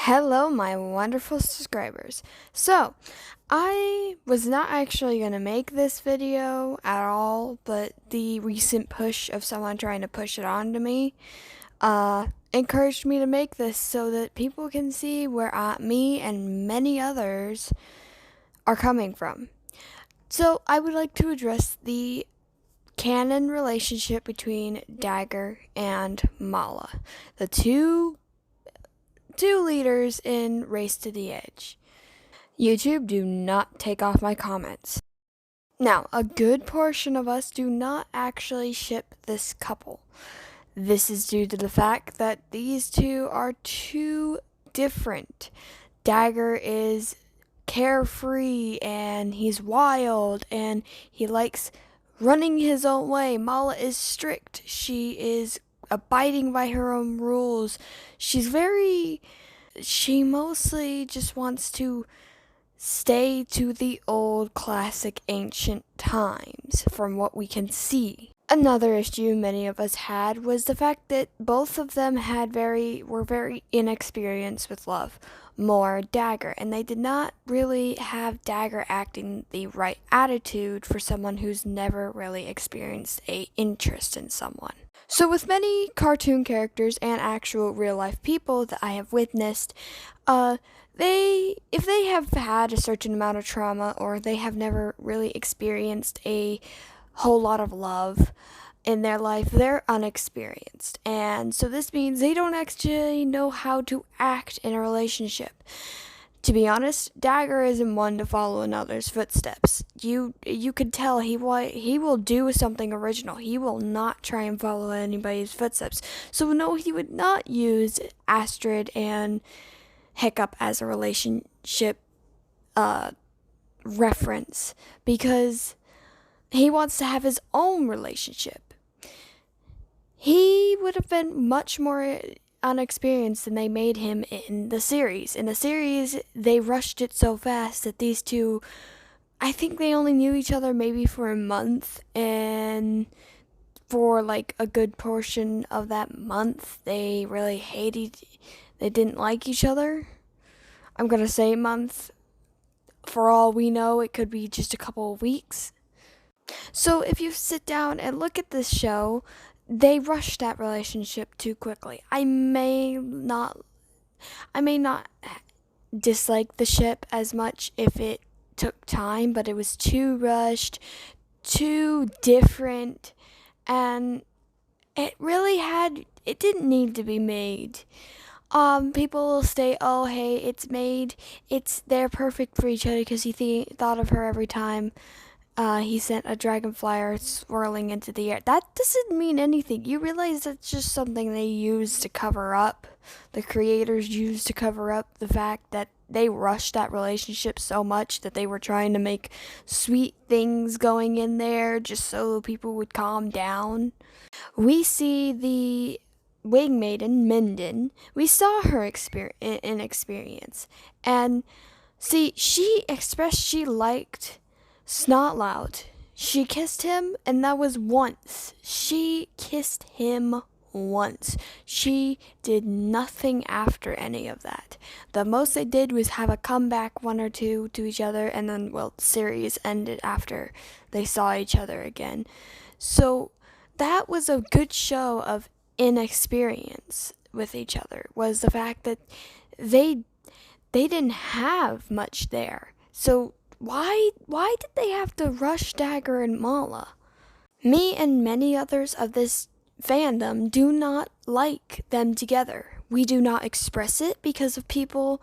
Hello, my wonderful subscribers. So, I was not actually going to make this video at all, but the recent push of someone trying to push it onto me encouraged me to make this so that people can see where me and many others are coming from. So, I would like to address the canon relationship between Dagur and Mala, the two leaders in Race to the Edge. YouTube, do not take off my comments. Now, a good portion of us do not actually ship this couple. This is due to the fact that these two are too different. Dagur is carefree and he's wild and he likes running his own way. Mala is strict. She is abiding by her own rules. She mostly just wants to stay to the old classic ancient times from what we can see. Another issue many of us had was the fact that both of them were very inexperienced with love. More Dagur, and they did not really have Dagur acting the right attitude for someone who's never really experienced a interest in someone. So with many cartoon characters and actual real life people that I have witnessed, if they have had a certain amount of trauma or they have never really experienced a whole lot of love in their life, they're unexperienced. And so this means they don't actually know how to act in a relationship. To be honest, Dagur isn't one to follow another's footsteps. You could tell he will do something original. He will not try and follow anybody's footsteps. So no, he would not use Astrid and Hiccup as a relationship reference because he wants to have his own relationship. He would have been much more unexperienced than they made him in the series. In the series, they rushed it so fast that these two, I think they only knew each other maybe for a month, and for like a good portion of that month, they didn't like each other. I'm gonna say month. For all we know, it could be just a couple of weeks. So if you sit down and look at this show, they rushed that relationship too quickly. I may not dislike the ship as much if it took time, but it was too rushed, too different, and it didn't need to be made. People will say, oh, hey, they're perfect for each other because he thought of her every time he sent a dragonfly swirling into the air. That doesn't mean anything. You realize that's just something they use to cover up. The creators used to cover up the fact that they rushed that relationship so much that they were trying to make sweet things going in there just so people would calm down. We see the wing maiden, Minden. We saw her experience. And see, she expressed she liked Snotlout. She kissed him, and that was once. She kissed him once. She did nothing after any of that. The most they did was have a comeback, one or two, to each other, and then, the series ended after they saw each other again. So that was a good show of inexperience with each other, was the fact that they didn't have much there. So why did they have to rush Dagur and Mala? Me and many others of this fandom do not like them together. We do not express it because of people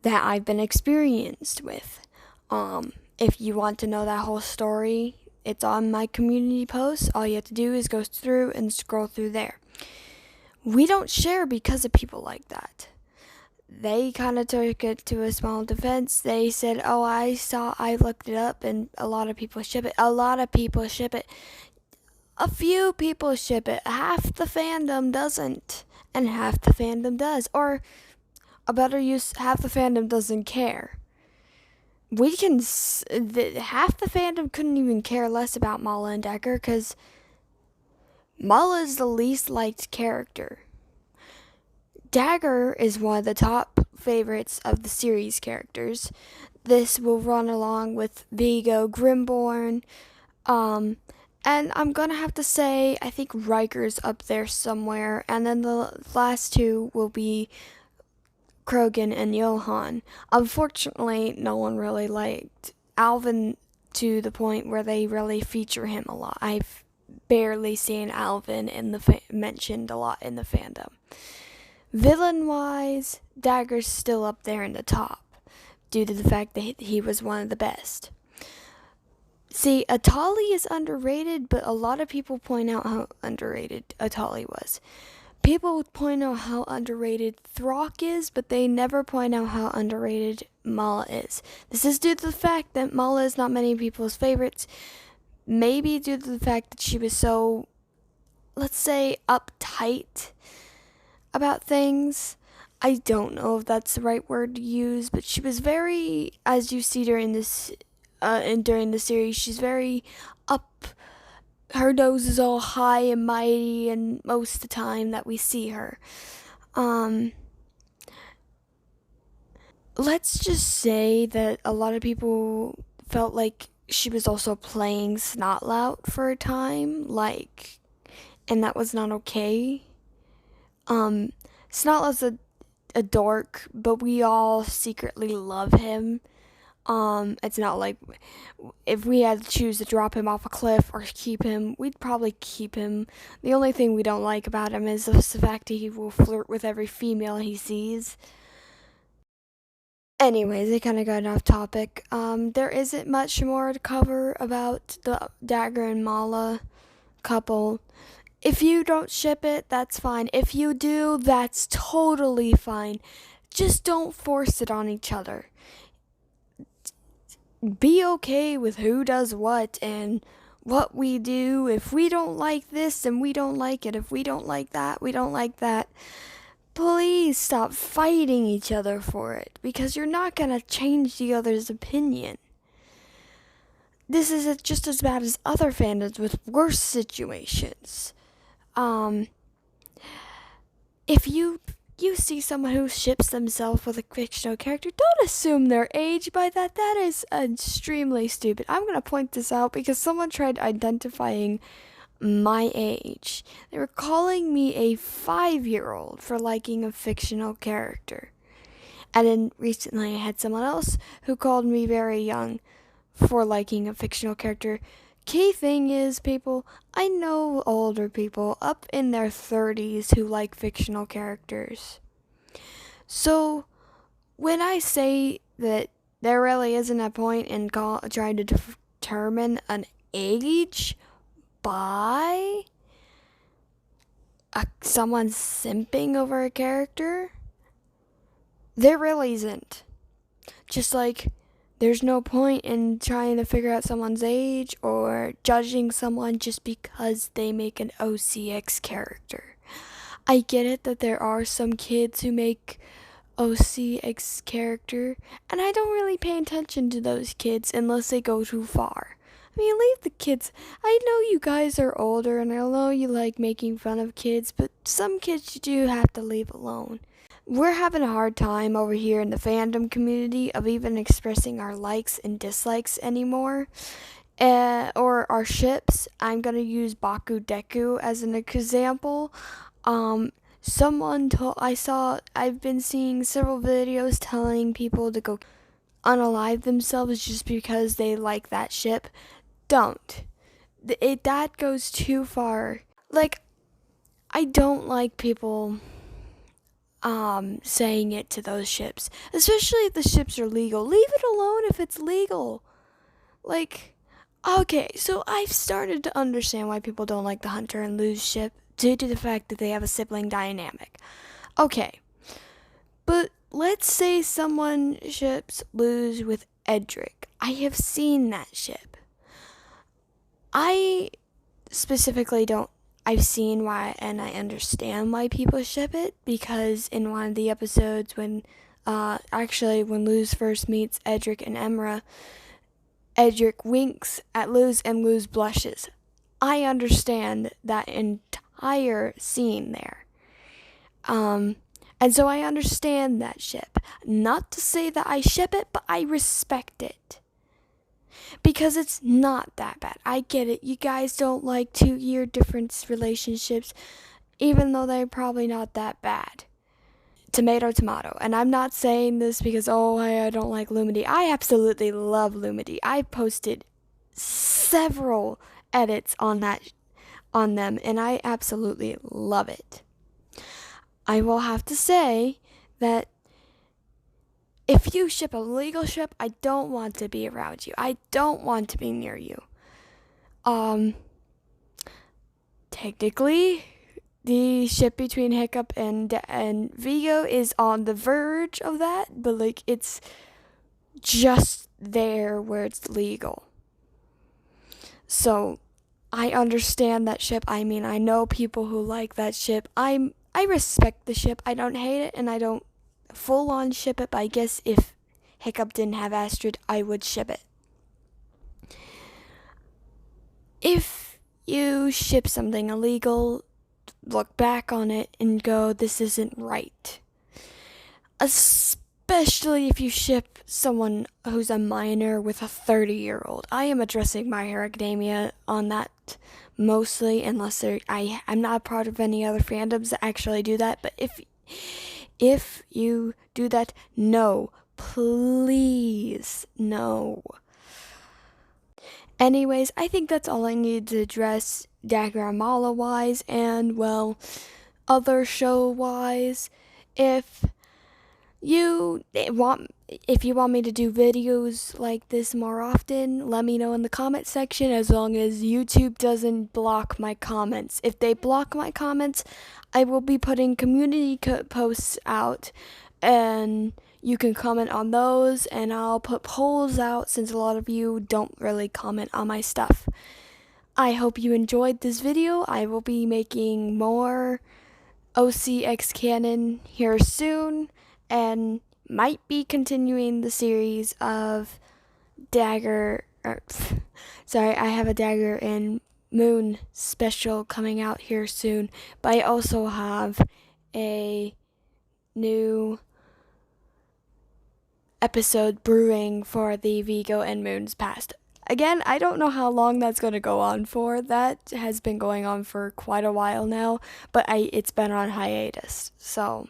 that I've been experienced with. If you want to know that whole story, it's on my community post. All you have to do is go through and scroll through there. We don't share because of people like that. They kind of took it to a small defense. They said, oh, I looked it up, and a lot of people ship it. A lot of people ship it. A few people ship it. Half the fandom doesn't, and half the fandom does. Or, a better use, half the fandom doesn't care. Half the fandom couldn't even care less about Mala and Dagur, because Mala is the least liked character. Dagur is one of the top favorites of the series characters. This will run along with Vigo Grimborn. And I'm gonna have to say, I think Riker's up there somewhere. And then the last two will be Krogan and Johan. Unfortunately, no one really liked Alvin to the point where they really feature him a lot. I've barely seen Alvin mentioned a lot in the fandom. Villain wise, Dagger's still up there in the top due to the fact that he was one of the best. See, Atali is underrated, but a lot of people point out how underrated Atali was. People would point out how underrated Throck is, but they never point out how underrated Mala is. This is due to the fact that Mala is not many people's favorites. Maybe due to the fact that she was so, let's say, uptight about things. I don't know if that's the right word to use, but she was very, as you see during this, during the series, she's very up. Her nose is all high and mighty, and most of the time that we see her. Let's just say that a lot of people felt like she was also playing Snotlout for a time, and that was not okay. Snotlout's a dork, but we all secretly love him. It's not like if we had to choose to drop him off a cliff or keep him, we'd probably keep him. The only thing we don't like about him is the fact that he will flirt with every female he sees. Anyways, it kind of got off topic. There isn't much more to cover about the Dagger and Mala couple. If you don't ship it, that's fine. If you do, that's totally fine. Just don't force it on each other. Be okay with who does what and what we do. If we don't like this, then we don't like it. If we don't like that, we don't like that. Please stop fighting each other for it, because you're not going to change the other's opinion. This is just as bad as other fandoms with worse situations. If you see someone who ships themselves with a fictional character, don't assume their age by that. That is extremely stupid. I'm going to point this out because someone tried identifying my age. They were calling me a 5-year-old for liking a fictional character. And then recently I had someone else who called me very young for liking a fictional character. Key thing is, people, I know older people up in their 30s who like fictional characters. So, when I say that there really isn't a point in trying to determine an age by someone simping over a character, there really isn't. Just like there's no point in trying to figure out someone's age or judging someone just because they make an OCX character. I get it that there are some kids who make OCX character, and I don't really pay attention to those kids unless they go too far. I mean, leave the kids. I know you guys are older, and I know you like making fun of kids, but some kids you do have to leave alone. We're having a hard time over here in the fandom community of even expressing our likes and dislikes anymore. Or our ships. I'm going to use Baku Deku as an example. I've been seeing several videos telling people to go unalive themselves just because they like that ship. Don't. That goes too far. Like, I don't like people saying it to those ships, especially if the ships are legal. Leave it alone if it's legal. Like, okay, so I've started to understand why people don't like the Hunter and Luz ship due to the fact that they have a sibling dynamic. Okay, but let's say someone ships Luz with Edric. I have seen that ship. I specifically don't. I've seen why, and I understand why people ship it, because in one of the episodes when Luz first meets Edric and Emra, Edric winks at Luz and Luz blushes. I understand that entire scene there. And so I understand that ship. Not to say that I ship it, but I respect it. Because it's not that bad. I get it. You guys don't like 2-year difference relationships, even though they're probably not that bad. Tomato, tomato. And I'm not saying this because, I don't like Lumity. I absolutely love Lumity. I posted several edits on them, and I absolutely love it. I will have to say that if you ship a legal ship, I don't want to be around you. I don't want to be near you. Technically, the ship between Hiccup and Vigo is on the verge of that, but like it's just there where it's legal. So I understand that ship. I mean, I know people who like that ship. I respect the ship. I don't hate it, and I don't full on ship it, but I guess if Hiccup didn't have Astrid, I would ship it. If you ship something illegal, look back on it and go, this isn't right. Especially if you ship someone who's a minor with a 30-year-old. I am addressing My Hero Academia on that mostly, unless I'm not a part of any other fandoms that actually do that. But if you do that, no, please, no. Anyways, I think that's all I need to address Dagur and Mala wise, and well, other show wise. If you want me to do videos like this more often, let me know in the comment section, as long as YouTube doesn't block my comments. If they block my comments, I will be putting community posts out, and you can comment on those, and I'll put polls out since a lot of you don't really comment on my stuff. I hope you enjoyed this video. I will be making more OCX canon here soon, and might be continuing the series of Dagur. I have a Dagur and Moon special coming out here soon, but I also have a new episode brewing for the Vigo and Moon's past. Again, I don't know how long that's going to go on for. That has been going on for quite a while now, but it's been on hiatus. So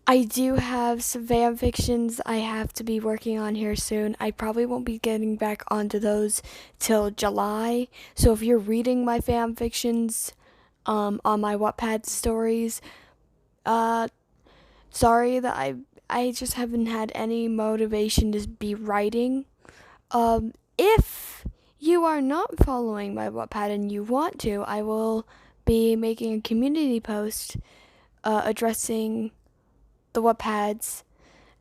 I do have some fan fictions I have to be working on here soon. I probably won't be getting back onto those till July. So if you're reading my fan fictions on my Wattpad stories, sorry that I just haven't had any motivation to be writing. If you are not following my Wattpad and you want to, I will be making a community post addressing the Wattpads,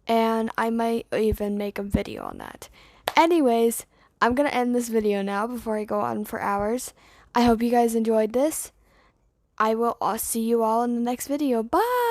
and I might even make a video on that. Anyways, I'm gonna end this video now before I go on for hours. I hope you guys enjoyed this. I will see you all in the next video. Bye!